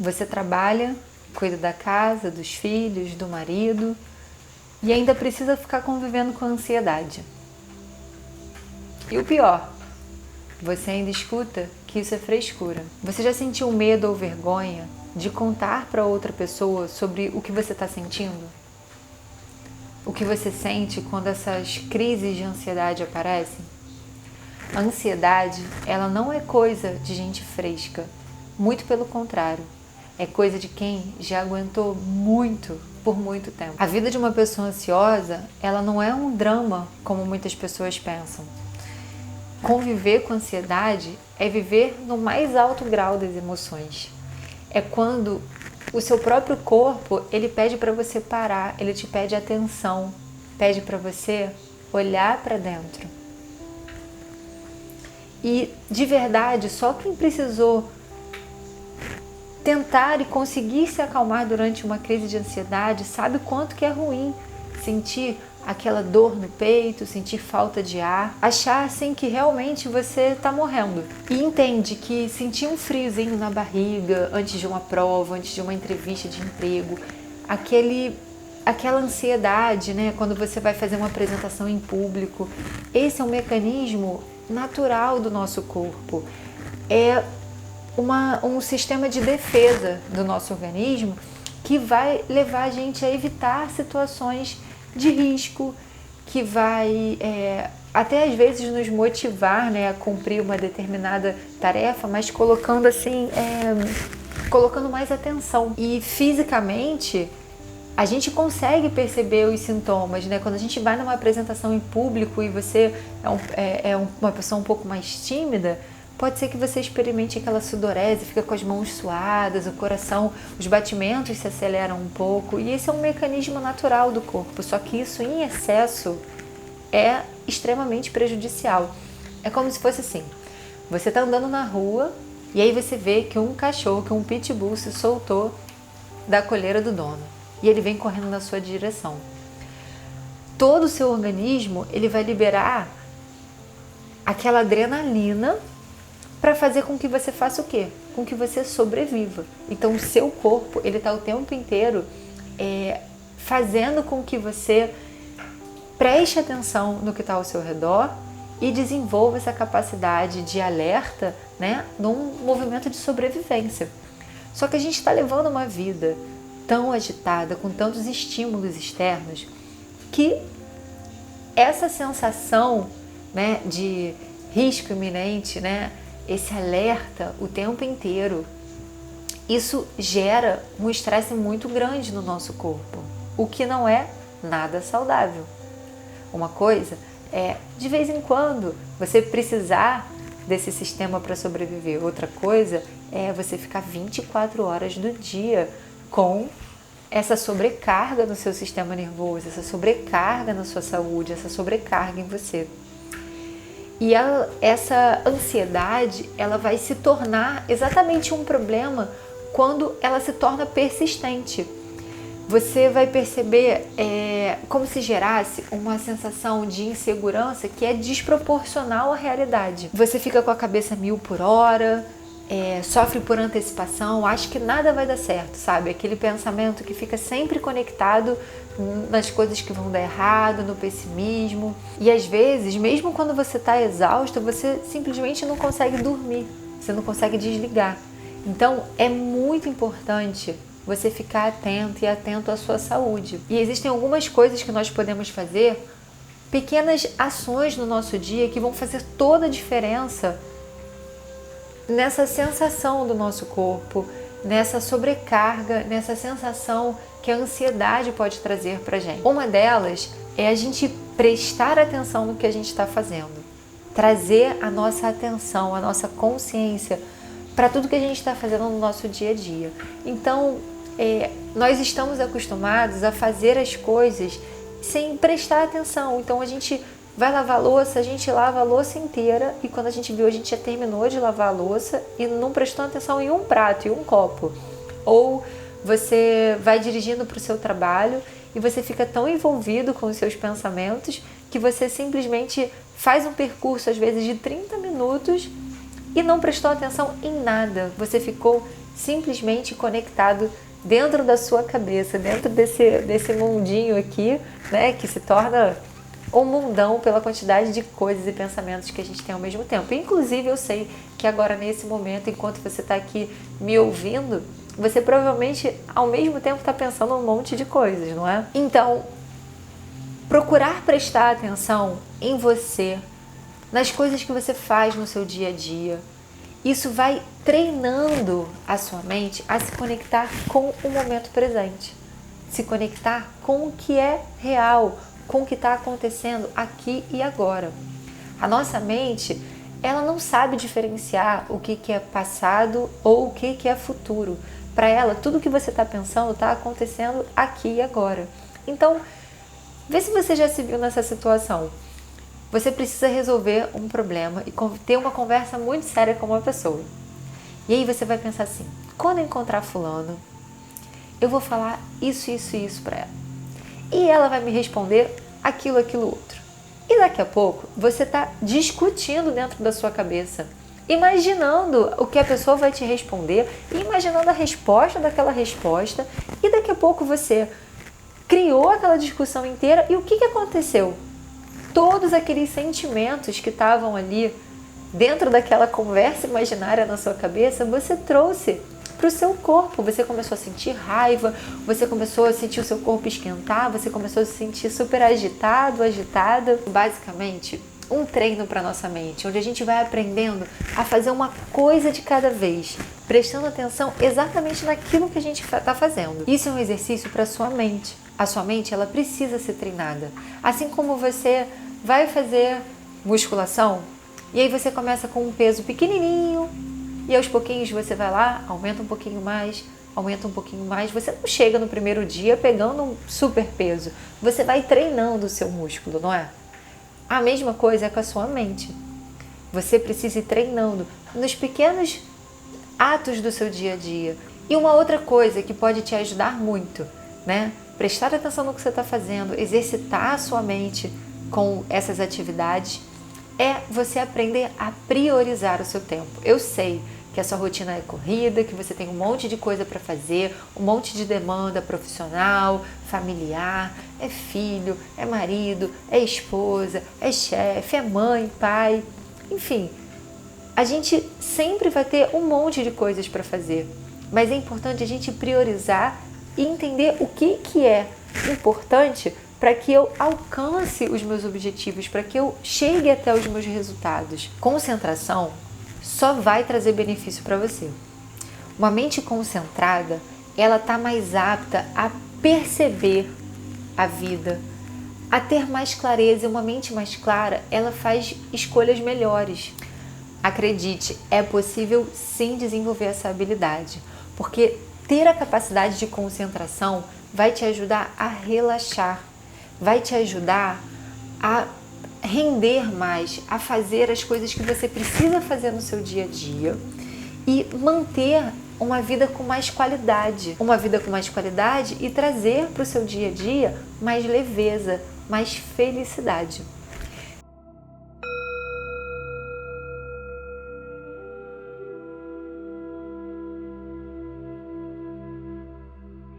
Você trabalha, cuida da casa, dos filhos, do marido e ainda precisa ficar convivendo com a ansiedade. E o pior, você ainda escuta que isso é frescura. Você já sentiu medo ou vergonha de contar para outra pessoa sobre o que você está sentindo? O que você sente quando essas crises de ansiedade aparecem? A ansiedade, ela não é coisa de gente fresca, muito pelo contrário, é coisa de quem já aguentou muito por muito tempo. A vida de uma pessoa ansiosa, ela não é um drama como muitas pessoas pensam. Conviver com ansiedade é viver no mais alto grau das emoções. É quando o seu próprio corpo, ele pede para você parar, ele te pede atenção, pede para você olhar para dentro. E, de verdade, só quem precisou tentar e conseguir se acalmar durante uma crise de ansiedade sabe o quanto que é ruim sentir aquela dor no peito, sentir falta de ar, achar assim que realmente você está morrendo. E entende que sentir um friozinho na barriga antes de uma prova, antes de uma entrevista de emprego, aquela ansiedade, né, quando você vai fazer uma apresentação em público, esse é um mecanismo natural do nosso corpo. É um sistema de defesa do nosso organismo que vai levar a gente a evitar situações de risco, que vai até às vezes nos motivar, né, a cumprir uma determinada tarefa, mas colocando mais atenção. E fisicamente a gente consegue perceber os sintomas, né? Quando a gente vai numa apresentação em público e você uma pessoa um pouco mais tímida, pode ser que você experimente aquela sudorese, fica com as mãos suadas, o coração, os batimentos se aceleram um pouco, e esse é um mecanismo natural do corpo, só que isso em excesso é extremamente prejudicial. É como se fosse assim, você está andando na rua e aí você vê que um cachorro, que um pitbull se soltou da coleira do dono e ele vem correndo na sua direção. Todo o seu organismo, ele vai liberar aquela adrenalina para fazer com que você faça o quê? Com que você sobreviva. Então, o seu corpo, ele está o tempo inteiro fazendo com que você preste atenção no que está ao seu redor e desenvolva essa capacidade de alerta, né, num movimento de sobrevivência. Só que a gente está levando uma vida tão agitada, com tantos estímulos externos, que essa sensação, né, de risco iminente, né, esse alerta o tempo inteiro, isso gera um estresse muito grande no nosso corpo, o que não é nada saudável. Uma coisa é, de vez em quando, você precisar desse sistema para sobreviver. Outra coisa é você ficar 24 horas do dia com essa sobrecarga no seu sistema nervoso, essa sobrecarga na sua saúde, essa sobrecarga em você. E essa ansiedade, ela vai se tornar exatamente um problema quando ela se torna persistente. Você vai perceber como se gerasse uma sensação de insegurança que é desproporcional à realidade. Você fica com a cabeça 1000 por hora, sofre por antecipação, acha que nada vai dar certo, sabe? Aquele pensamento que fica sempre conectado nas coisas que vão dar errado, no pessimismo. E às vezes, mesmo quando você está exausto, você simplesmente não consegue dormir, você não consegue desligar. Então, é muito importante você ficar atento e atento à sua saúde. E existem algumas coisas que nós podemos fazer, pequenas ações no nosso dia que vão fazer toda a diferença nessa sensação do nosso corpo, nessa sobrecarga, nessa sensação que a ansiedade pode trazer pra gente. Uma delas é a gente prestar atenção no que a gente está fazendo, trazer a nossa atenção, a nossa consciência para tudo que a gente está fazendo no nosso dia a dia. Então, nós estamos acostumados a fazer as coisas sem prestar atenção. Então, a gente vai lavar a louça, a gente lava a louça inteira e quando a gente viu, a gente já terminou de lavar a louça e não prestou atenção em um prato e um copo. Ou você vai dirigindo para o seu trabalho e você fica tão envolvido com os seus pensamentos que você simplesmente faz um percurso, às vezes, de 30 minutos e não prestou atenção em nada. Você ficou simplesmente conectado dentro da sua cabeça, dentro desse mundinho aqui, né, que se torna um mundão pela quantidade de coisas e pensamentos que a gente tem ao mesmo tempo. Inclusive, eu sei que agora, nesse momento, enquanto você está aqui me ouvindo, você provavelmente, ao mesmo tempo, está pensando um monte de coisas, não é? Então, procurar prestar atenção em você, nas coisas que você faz no seu dia a dia, isso vai treinando a sua mente a se conectar com o momento presente, se conectar com o que é real, com o que está acontecendo aqui e agora. A nossa mente, ela não sabe diferenciar o que é passado ou o que é futuro. Para ela, tudo que você está pensando está acontecendo aqui e agora. Então, vê se você já se viu nessa situação. Você precisa resolver um problema e ter uma conversa muito séria com uma pessoa. E aí você vai pensar assim, quando eu encontrar fulano, eu vou falar isso, isso e isso para ela. E ela vai me responder aquilo, aquilo outro. E daqui a pouco você está discutindo dentro da sua cabeça, imaginando o que a pessoa vai te responder, imaginando a resposta daquela resposta, e daqui a pouco você criou aquela discussão inteira e o que aconteceu? Todos aqueles sentimentos que estavam ali dentro daquela conversa imaginária na sua cabeça, você trouxe para o seu corpo. Você começou a sentir raiva, você começou a sentir o seu corpo esquentar, você começou a se sentir super agitado, agitada. Basicamente, um treino para nossa mente, onde a gente vai aprendendo a fazer uma coisa de cada vez, prestando atenção exatamente naquilo que a gente está fazendo. Isso é um exercício para a sua mente. A sua mente, ela precisa ser treinada. Assim como você vai fazer musculação, e aí você começa com um peso pequenininho, e aos pouquinhos você vai lá, aumenta um pouquinho mais, você não chega no primeiro dia pegando um super peso, você vai treinando o seu músculo, não é? A mesma coisa é com a sua mente. Você precisa ir treinando nos pequenos atos do seu dia a dia. E uma outra coisa que pode te ajudar muito, né? Prestar atenção no que você está fazendo, exercitar a sua mente com essas atividades, é você aprender a priorizar o seu tempo. Eu sei que a sua rotina é corrida, que você tem um monte de coisa para fazer, um monte de demanda profissional, familiar, é filho, é marido, é esposa, é chefe, é mãe, pai, enfim. A gente sempre vai ter um monte de coisas para fazer, mas é importante a gente priorizar e entender o que é importante para que eu alcance os meus objetivos, para que eu chegue até os meus resultados. Concentração só vai trazer benefício para você. Uma mente concentrada, ela está mais apta a perceber a vida, a ter mais clareza. Uma mente mais clara, ela faz escolhas melhores. Acredite, é possível sim desenvolver essa habilidade, porque ter a capacidade de concentração vai te ajudar a relaxar, vai te ajudar a render mais, a fazer as coisas que você precisa fazer no seu dia a dia e manter uma vida com mais qualidade. Uma vida com mais qualidade e trazer para o seu dia a dia mais leveza, mais felicidade.